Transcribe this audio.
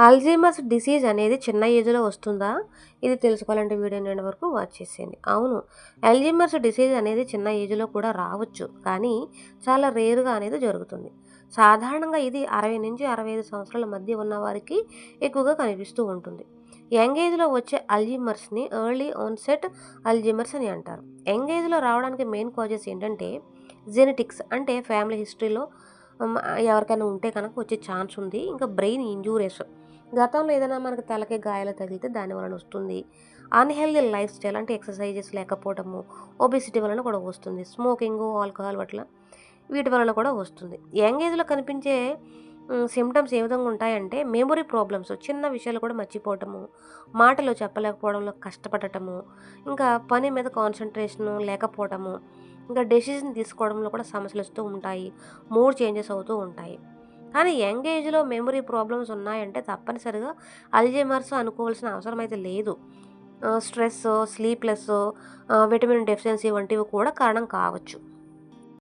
Alzheimer's disease అనేది చిన్న ఏజ్‌లో వస్తుందా? ఇది తెలుసుకోవాలంటే వీడియోని ఎండ్ వరకు వాచ్ చేసేయండి. అవును. అల్జీమర్స్ డిసీజ్ అనేది చిన్న ఏజ్‌లో కూడా రావచ్చు. కానీ చాలా రేర్‌గా అనేది జరుగుతుంది. సాధారణంగా ఇది 60-65 సంవత్సరాల మధ్య ఉన్న వారికి ఎక్కువగా కనిపిస్తూ ఉంటుంది. యంగ్ ఏజ్‌లో వచ్చే అల్జీమర్స్‌ని ఎర్లీ ఆన్సెట్ అల్జీమర్స్ అని అంటారు. యంగ్ ఏజ్‌లో రావడానికి మెయిన్ కాజెస్ ఏంటంటే జెనెటిక్స్ అంటే ఫ్యామిలీ హిస్టరీలో హ్మ్. ఎవరికైనా ఉంటే కనుక వచ్చే ఛాన్స్ ఉంది. ఇంకా బ్రెయిన్ ఇంజ్యూరీస్ గతంలో ఏదైనా మనకు తలకి గాయాలు తగిలితే దాని వలన వస్తుంది. అన్‌హెల్తీ లైఫ్ స్టైల్ అంటే ఎక్సర్‌సైజెస్ లేకపోవటము, ఒబెసిటీ వలన కూడా వస్తుంది. స్మోకింగు, ఆల్కహాల్ వీటి వలన కూడా వస్తుంది. యంగ్ ఏజ్‌లో కనిపించే సింప్టమ్స్ ఏ విధంగా ఉంటాయంటే మెమరీ ప్రాబ్లమ్స్ చిన్న విషయాలు కూడా మర్చిపోవటము, మాటలు చెప్పలేకపోవడంలో కష్టపడటము, ఇంకా పని మీద కాన్సంట్రేషను లేకపోవటము, ఇంకా డెసిషన్ తీసుకోవడంలో కూడా సమస్యలొస్తూ ఉంటాయి. మూడ్ చేంజెస్ అవుతూ ఉంటాయి. కానీ యంగ్ ఏజ్‌లో మెమరీ ప్రాబ్లమ్స్ ఉన్నాయంటే తప్పనిసరిగా అల్జీమర్స్ అనుకోవాల్సిన అవసరం అయితే లేదు. స్ట్రెస్సో, స్లీప్‌లెస్సో, విటమిన్ డెఫిషియన్సీ వంటివి కూడా కారణం కావచ్చు.